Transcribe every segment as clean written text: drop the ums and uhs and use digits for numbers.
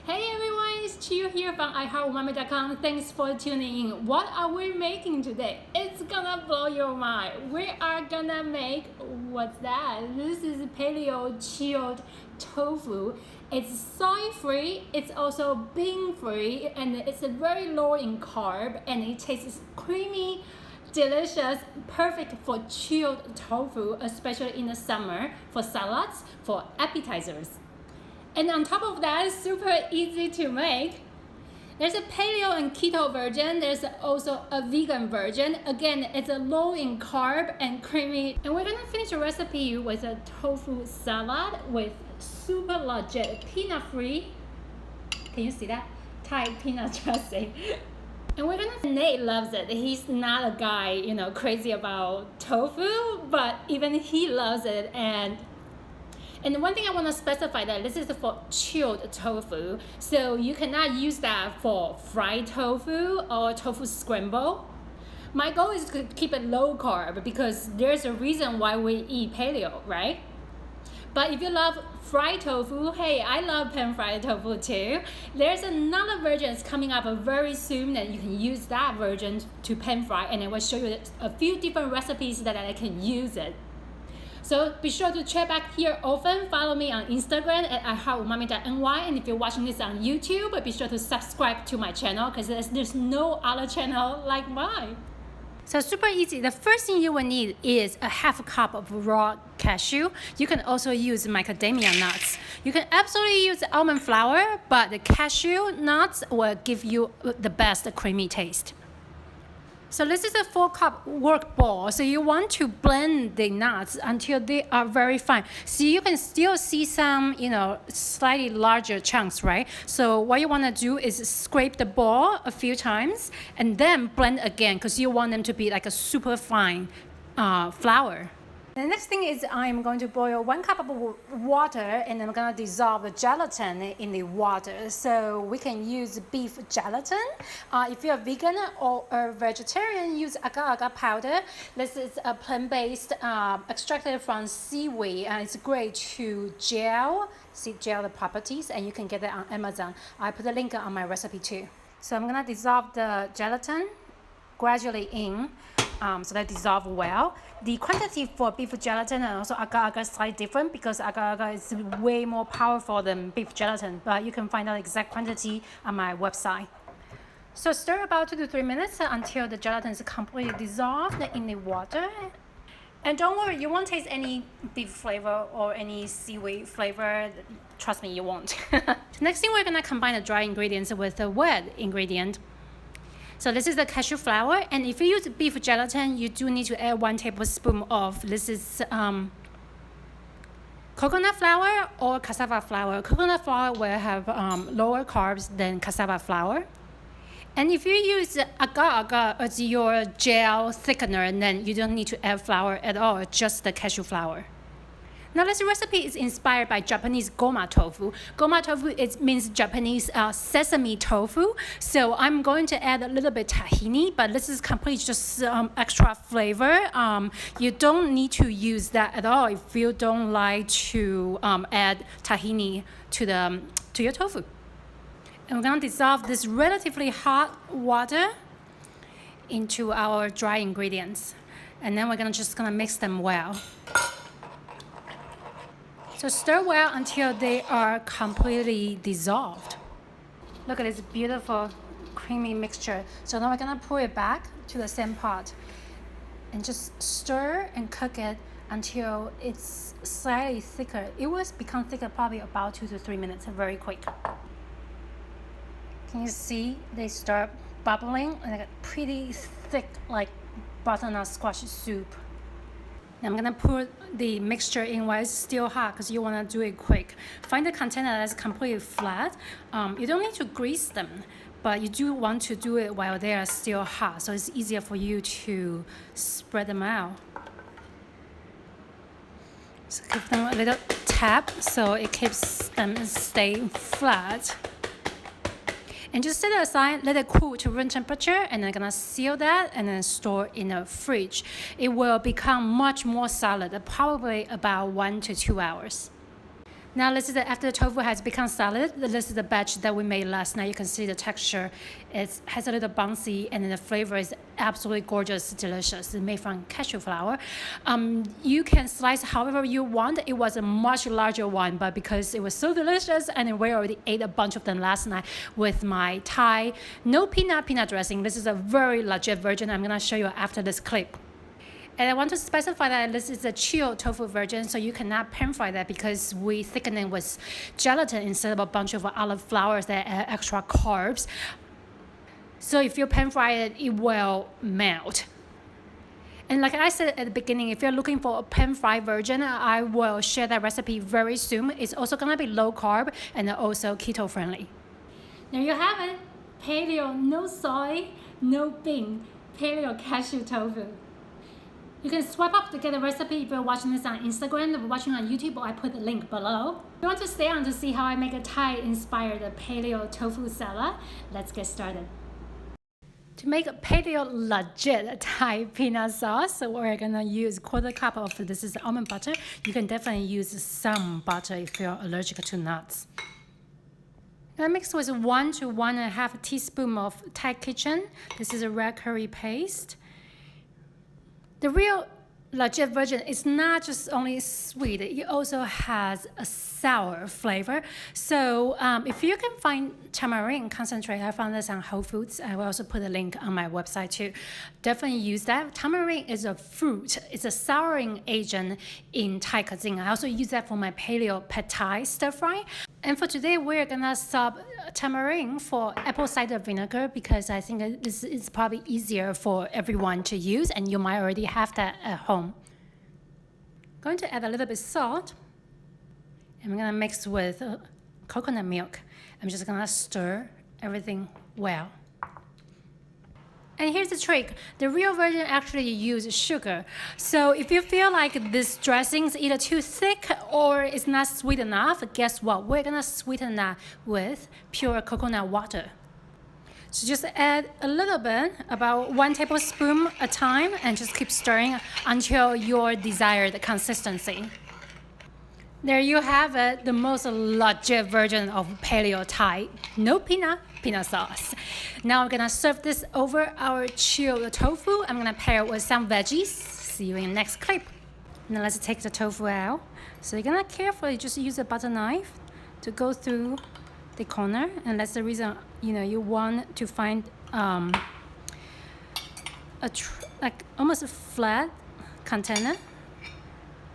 Hey everyone, it's Chiyo here from iHeartUmami.com. Thanks for tuning in. What are we making today? It's gonna blow your mind. We are gonna make, what's that? This is Paleo chilled tofu. It's soy free, it's also bean free, and it's very low in carb, and it tastes creamy, delicious, perfect for chilled tofu, especially in the summer, for salads, for appetizers. And on top of that, super easy to make. There's a paleo and keto version. There's also a vegan version. Again, it's a low in carb and creamy. And we're gonna finish the recipe with a tofu salad with super legit peanut free. Can you see that? Thai peanut dressing. And Nate loves it. He's not a guy, crazy about tofu, but even he loves it. And one thing I want to specify that this is for chilled tofu. So you cannot use that for fried tofu or tofu scramble. My goal is to keep it low carb because there's a reason why we eat paleo, right? But if you love fried tofu, hey, I love pan fried tofu too. There's another version that's coming up very soon that you can use that version to pan fry, and I will show you a few different recipes that I can use it. So be sure to check back here often. Follow me on Instagram at iHeartUmami.ny, and if you're watching this on YouTube, be sure to subscribe to my channel because there's no other channel like mine. So super easy. The first thing you will need is a half cup of raw cashew. You can also use macadamia nuts. You can absolutely use almond flour, but the cashew nuts will give you the best creamy taste. So this is a 4-cup work bowl. So you want to blend the nuts until they are very fine. So you can still see some, slightly larger chunks, right? So what you want to do is scrape the bowl a few times and then blend again because you want them to be like a super fine flour. The next thing is I'm going to boil 1 cup of water, and I'm going to dissolve the gelatin in the water. So we can use beef gelatin. If you're a vegan or a vegetarian, use agar powder. This is a plant-based extracted from seaweed, and it's great to gel the properties, and you can get it on Amazon. I put a link on my recipe too. So I'm going to dissolve the gelatin gradually in. So they dissolve well. The quantity for beef gelatin and also agar is slightly different because agar is way more powerful than beef gelatin, but you can find out exact quantity on my website. So stir about 2 to 3 minutes until the gelatin is completely dissolved in the water. And don't worry, you won't taste any beef flavor or any seaweed flavor. Trust me, you won't. Next thing, we're gonna combine the dry ingredients with the wet ingredient. So this is the cashew flour, and if you use beef gelatin, you do need to add 1 tablespoon of this is coconut flour or cassava flour. Coconut flour will have lower carbs than cassava flour. And if you use agar as your gel thickener, then you don't need to add flour at all, just the cashew flour. Now this recipe is inspired by Japanese Goma Tofu. Goma Tofu means Japanese sesame tofu. So I'm going to add a little bit tahini, but this is completely just extra flavor. You don't need to use that at all if you don't like to add tahini to your tofu. And we're going to dissolve this relatively hot water into our dry ingredients. And then we're just gonna mix them well. So stir well until they are completely dissolved. Look at this beautiful creamy mixture. So now we're gonna pour it back to the same pot and just stir and cook it until it's slightly thicker. It will become thicker probably about 2 to 3 minutes, very quick. Can you see they start bubbling and they get pretty thick like butternut squash soup. I'm gonna put the mixture in while it's still hot because you wanna do it quick. Find a container that's completely flat. You don't need to grease them, but you do want to do it while they are still hot, so it's easier for you to spread them out. So give them a little tap so it keeps them staying flat. And just set it aside, let it cool to room temperature, and I'm gonna seal that and then store in the fridge. It will become much more solid, probably about 1 to 2 hours. Now this is after the tofu has become solid. This is the batch that we made last night. You can see the texture. It has a little bouncy, and then the flavor is absolutely gorgeous, delicious. It's made from cashew flour. You can slice however you want. It was a much larger one, but because it was so delicious, and we already ate a bunch of them last night with my Thai no peanut dressing. This is a very legit version. I'm gonna show you after this clip. And I want to specify that this is a chilled tofu version, so you cannot pan fry that because we thicken it with gelatin instead of a bunch of olive flours that add extra carbs. So if you pan fry it, it will melt. And like I said at the beginning, if you're looking for a pan fry version, I will share that recipe very soon. It's also gonna be low carb and also keto friendly. There you have it. Paleo, no soy, no bean, paleo cashew tofu. You can swipe up to get the recipe if you're watching this on Instagram or watching on YouTube, or I put the link below. If you want to stay on to see how I make a Thai-inspired paleo tofu salad, let's get started. To make a paleo legit Thai peanut sauce, we're gonna use 1/4 cup of this is almond butter. You can definitely use some butter if you're allergic to nuts. I mix with 1 to 1.5 teaspoon of Thai kitchen. This is a red curry paste. The real legit version is not just only sweet, it also has a sour flavor. So if you can find tamarind concentrate, I found this on Whole Foods. I will also put a link on my website too. Definitely use that. Tamarind is a fruit. It's a souring agent in Thai cuisine. I also use that for my paleo pad Thai stir fry. And for today, we're gonna swap tamarind for apple cider vinegar because I think this is probably easier for everyone to use, and you might already have that at home. Going to add a little bit salt. I'm gonna mix with coconut milk. I'm just gonna stir everything well. And here's the trick. The real version actually uses sugar. So if you feel like this dressing is either too thick or it's not sweet enough, guess what? We're gonna sweeten that with pure coconut water. So just add a little bit, about 1 tablespoon at a time, and just keep stirring until your desired consistency. There you have it, the most legit version of Paleo Thai no peanut sauce. Now we're gonna serve this over our chilled tofu. I'm gonna pair it with some veggies. See you in the next clip. Now let's take the tofu out. So you're gonna carefully just use a butter knife to go through the corner, and that's the reason you want to find like almost a flat container.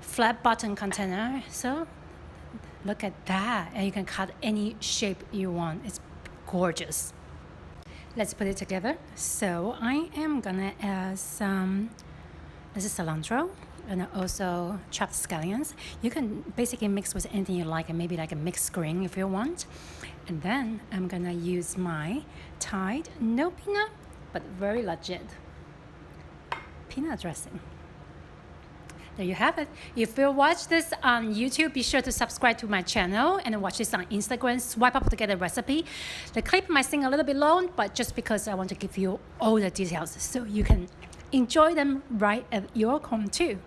Flat bottom container. So look at that, and you can cut any shape you want. It's gorgeous. Let's put it together. So I am gonna add some, this is cilantro, and also chopped scallions. You can basically mix with anything you like, and maybe like a mixed green if you want. And then I'm gonna use my Thai no peanut but very legit peanut dressing. There you have it. If you watch this on YouTube, be sure to subscribe to my channel, and watch this on Instagram. Swipe up to get a recipe. The clip might seem a little bit long, but just because I want to give you all the details so you can enjoy them right at your home too.